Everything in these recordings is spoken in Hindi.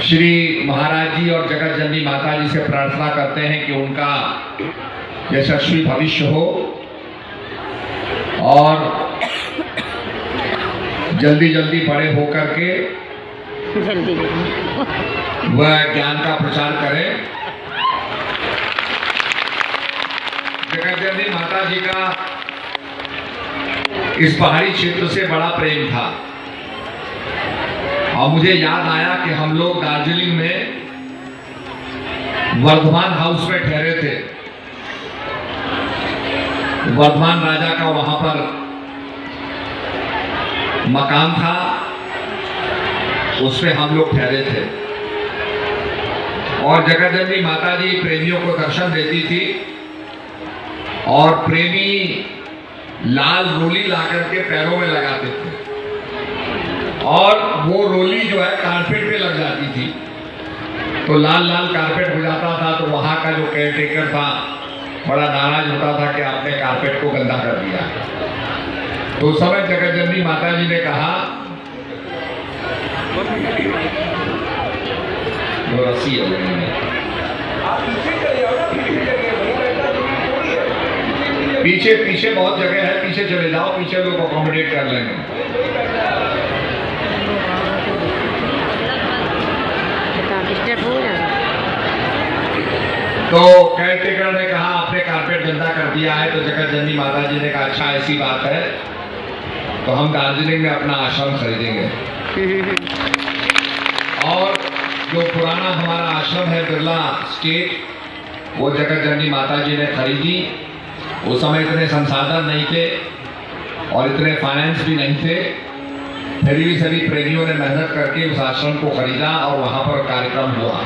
श्री महाराज जी और जगत जननी माता जी से प्रार्थना करते हैं कि उनका यशस्वी भविष्य हो और जल्दी जल्दी बड़े होकर के वह ज्ञान का प्रचार करें। जगत जननी माता जी का इस पहाड़ी क्षेत्र से बड़ा प्रेम था और मुझे याद आया कि हम लोग दार्जिलिंग में वर्धमान हाउस में ठहरे थे। वर्धमान राजा का वहां पर मकान था, उसमें हम लोग ठहरे थे और जगत जननी माता जी प्रेमियों को दर्शन देती थी और प्रेमी लाल रोली लाकर के पैरों में लगाते थे और वो रोली जो है कारपेट पे लग जाती थी तो लाल लाल कारपेट हो जाता था। तो वहां का जो केयरटेकर था बड़ा नाराज होता था कि आपने कारपेट को गंदा कर दिया। तो उस समय जगत जननी माता जी ने कहा, वो रस्सी है पीछे पीछे बहुत जगह है, पीछे चले जाओ, पीछे लोग अकोमोडेट कर लेंगे। तो केयरटेकर ने कहा आपने कारपेट गंदा कर दिया है। तो जगत जननी माता जी ने कहा अच्छा ऐसी बात है तो हम दार्जिलिंग में अपना आश्रम खरीदेंगे। और जो पुराना हमारा आश्रम है बिरला स्टेट, वो जगत जननी माता जी ने खरीदी। उस समय इतने संसाधन नहीं थे और इतने फाइनेंस भी नहीं थे, फिर भी सभी प्रेमियों ने मेहनत करके उस आश्रम को खरीदा और वहाँ पर कार्यक्रम हुआ।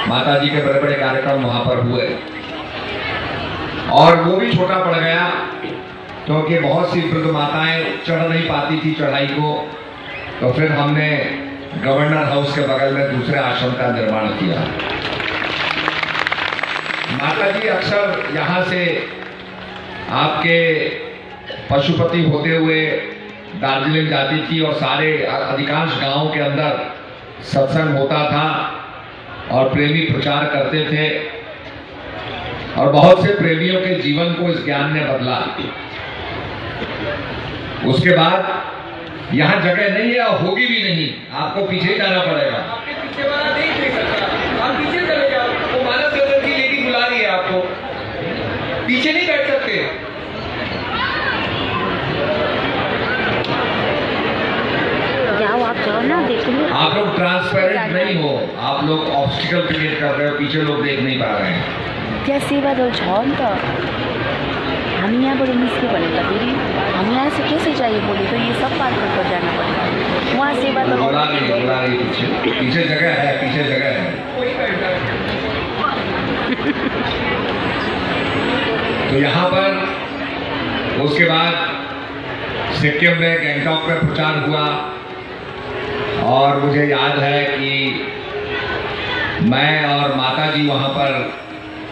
माता जी के बड़े बड़े कार्यक्रम वहाँ पर हुए और वो भी छोटा पड़ गया क्योंकि बहुत सी वृद्ध माताएं चढ़ नहीं पाती थी चढ़ाई को। तो फिर हमने गवर्नर हाउस के बगल में दूसरे आश्रम का निर्माण किया। माता जी अक्सर यहाँ से आपके पशुपति होते हुए दार्जिलिंग जाती थी और सारे अधिकांश गांवों के अंदर सत्संग होता था और प्रेमी प्रचार करते थे और बहुत से प्रेमियों के जीवन को इस ज्ञान ने बदला। उसके बाद यहाँ जगह नहीं है और होगी भी नहीं, आपको पीछे जाना पड़ेगा। पीछे वाला नहीं देख सकता, आप पीछे चले जाओ, वो मानस सरोवर की लेडी बुला रही है आपको, पीछे नहीं बैठ सकते। जाओ आप जाओ ना, देख लो। आप लोग ट्रांसपेरेंट नहीं हो, आप लोग ऑब्स्टिकल क्रिएट कर रहे हो, पीछे लोग देख नहीं पा रहे हैं। क्या सेवा दल छ नि त हामी यहाँबाट निस्क्यो भने त फेरि हामी यहाँ से कैसे चाहिए बोले तो ये सब पार कर जाना पड़ेगा। वहाँ सेवा दल बुला रही पीछे जगह है, पीछे जगह है। तो यहाँ पर उसके बाद सिक्किम में गैंगटॉक में प्रचार हुआ और मुझे याद है कि मैं और माता जी वहाँ पर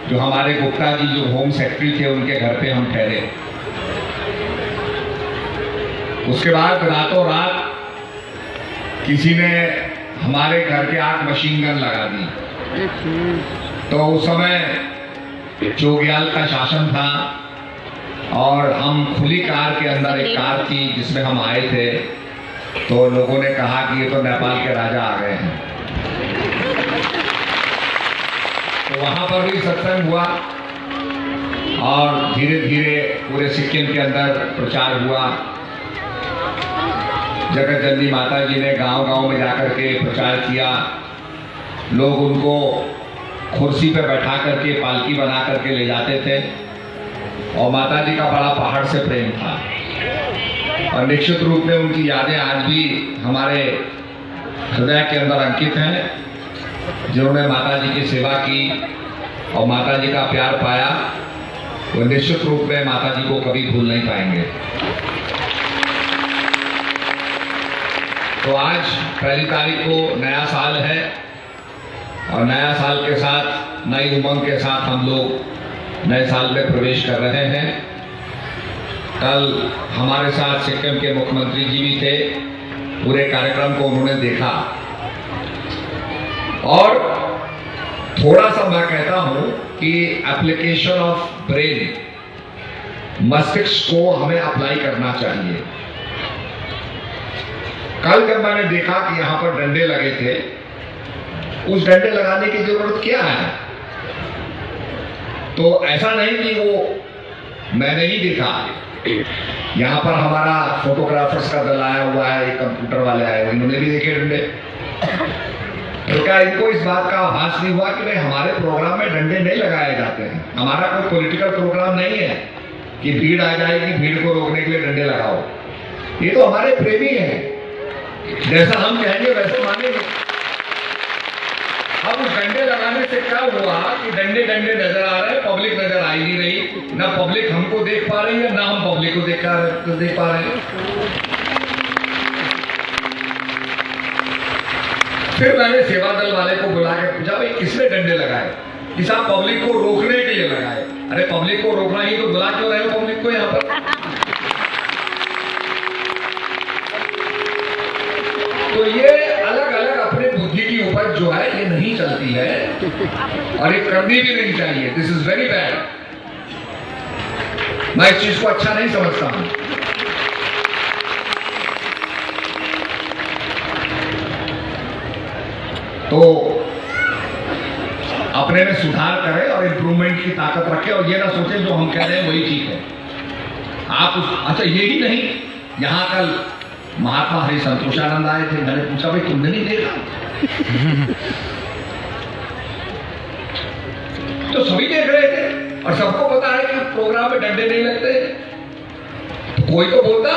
जो हमारे गुप्ता जी जो होम सेक्रेटरी थे उनके घर पे हम ठहरे। उसके बाद रातों रात किसी ने हमारे घर के आग मशीन गन लगा दी। तो उस समय चोग्याल का शासन था और हम खुली कार के अंदर, एक कार थी जिसमें हम आए थे, तो लोगों ने कहा कि ये तो नेपाल के राजा आ गए हैं। तो वहाँ पर भी सत्संग हुआ और धीरे धीरे पूरे सिक्किम के अंदर प्रचार हुआ। जगत जननी माता जी ने गांव-गांव में जाकर के प्रचार किया। लोग उनको कुर्सी पे बैठा करके पालकी बना करके ले जाते थे और माता जी का बड़ा पहाड़ से प्रेम था और निश्चित रूप में उनकी यादें आज भी हमारे हृदय के अंदर अंकित हैं। जिन्होंने माता जी की सेवा की और माता जी का प्यार पाया वो निश्चित रूप में माता जी को कभी भूल नहीं पाएंगे। तो आज 1 तारीख को नया साल है और नया साल के साथ नई उमंग के साथ हम लोग नए साल में प्रवेश कर रहे हैं। कल हमारे साथ सिक्किम के मुख्यमंत्री जी भी थे, पूरे कार्यक्रम को उन्होंने देखा और थोड़ा सा मैं कहता हूं कि एप्लीकेशन ऑफ ब्रेन, मस्तिष्क को हमें अप्लाई करना चाहिए। कल जब मैंने देखा कि यहां पर डंडे लगे थे, उस डंडे लगाने की जरूरत क्या है? तो ऐसा नहीं कि वो मैंने ही देखा, यहां पर हमारा फोटोग्राफर्स का दल आया हुआ है, एक कंप्यूटर वाले आए हुए, इन्होंने भी देखे डंडे। तो क्या इनको इस बात का आभास नहीं हुआ कि नहीं, हमारे प्रोग्राम में डंडे नहीं लगाए जाते हैं, हमारा कोई पॉलिटिकल प्रोग्राम नहीं है कि भीड़ आ जाएगी, भीड़ को रोकने के लिए डंडे लगाओ। ये तो हमारे प्रेमी हैं, जैसा हम कहेंगे वैसे मानेंगे। अब उस डंडे लगाने से क्या हुआ कि डंडे डंडे नजर आ रहे हैं, पब्लिक नजर आ ही नहीं रही, ना पब्लिक हमको देख पा रही है, ना हम पब्लिक को देख पा रहे हैं। फिर मैंने सेवा दल वाले को बुला के पूछा, भाई किसने डंडे लगाए? कि साहब पब्लिक को रोकने के लिए लगाए। अरे पब्लिक को रोकना ही तो बुला क्यों रहे हो पब्लिक को यहाँ पर? तो ये अलग अलग अपने बुद्धि की उपज जो है ये नहीं चलती है और ये करनी भी नहीं चाहिए। This is very bad. मैं इस चीज को अच्छा नहीं समझता हूं। तो अपने में सुधार करें और इम्प्रूवमेंट की ताकत रखें और ये ना सोचें जो हम कह रहे हैं वही ठीक है। अच्छा यही नहीं, यहां कल महात्मा हरि संतोषानंद आए थे, मैंने पूछा भाई तुमने नहीं देखा? तो सभी देख रहे थे और सबको पता है कि प्रोग्राम में डंडे नहीं लगते। तो कोई तो बोलता,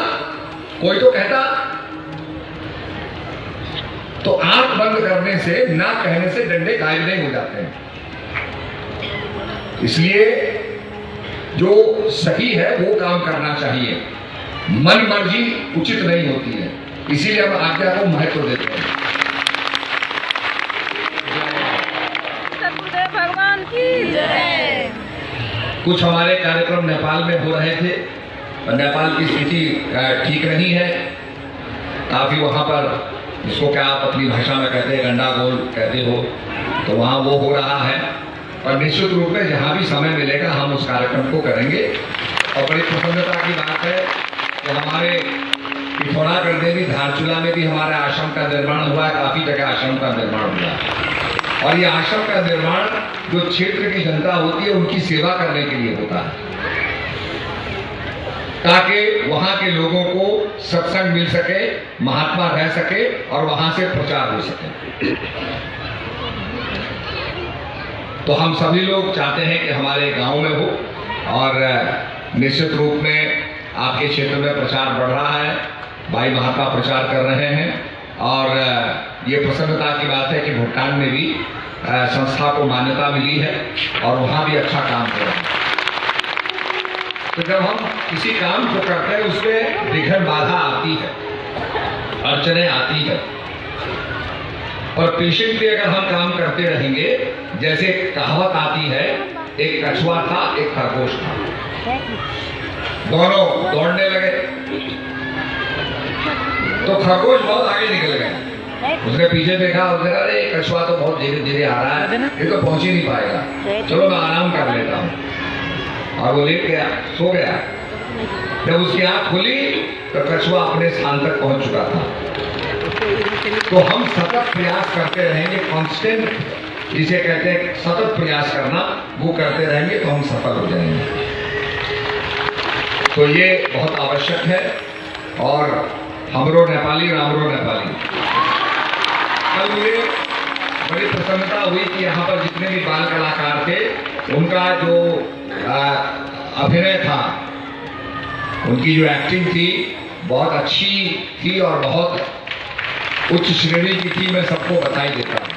कोई तो कहता। तो आंख बंद करने से, ना कहने से डंडे गायब नहीं हो जाते हैं। इसलिए जो सही है वो काम करना चाहिए, मन मर्जी उचित नहीं होती है, इसीलिए हम आज्ञा को महत्व देते हैं। भगवान की जय। कुछ हमारे कार्यक्रम नेपाल में हो रहे थे और नेपाल की स्थिति ठीक नहीं है, काफी वहां पर जिसको क्या आप अपनी भाषा में कहते हैं गंडागोल कहते हो, तो वहाँ वो हो रहा है। और निश्चित रूप में जहाँ भी समय मिलेगा हम उस कार्यक्रम को करेंगे। और बड़ी प्रसन्नता की बात है कि हमारे पिथौरागढ़ में भी, धारचूला में भी हमारे आश्रम का निर्माण हुआ है, काफ़ी जगह आश्रम का निर्माण हुआ है। और ये आश्रम का निर्माण जो क्षेत्र की जनता होती है उनकी सेवा करने के लिए होता है, ताकि वहां के लोगों को सत्संग मिल सके, महात्मा रह सके और वहां से प्रचार हो सके। तो हम सभी लोग चाहते हैं कि हमारे गांव में हो और निश्चित रूप में आपके क्षेत्र में प्रचार बढ़ रहा है, भाई महात्मा प्रचार कर रहे हैं। और ये प्रसन्नता की बात है कि भूटान में भी संस्था को मान्यता मिली है और वहाँ भी अच्छा काम कर रहे हैं। तो जब हम किसी काम को करते हैं उसमें विघ्न बाधा आती है, अड़चने आती है, और पेशेंटली अगर हम काम करते रहेंगे, जैसे कहावत आती है, एक कछुआ था एक खरगोश था, दोनों दौड़ने लगे तो खरगोश बहुत आगे निकल गया। उसने पीछे देखा, उसने कहा अरे कछुआ तो बहुत धीरे धीरे आ रहा है, ये तो पहुंच ही नहीं पाएगा, चलो मैं आराम कर लेता हूँ। और वो लेट गया, सो गया। जब उसकी आंख खुली तो कछुआ अपने स्थान तक पहुंच चुका था। तो हम सतत प्रयास करते रहेंगे, कांस्टेंट जिसे कहते हैं सतत प्रयास करना, वो करते रहेंगे तो हम सफल हो जाएंगे। तो ये बहुत आवश्यक है। और हमरो नेपाली रामरो नेपाली, कल मुझे बड़ी प्रसन्नता हुई कि यहाँ पर जितने भी बाल कलाकार थे उनका जो अभिनय था, उनकी जो एक्टिंग थी बहुत अच्छी थी और बहुत उच्च श्रेणी की थी। मैं सबको बधाई देता हूँ।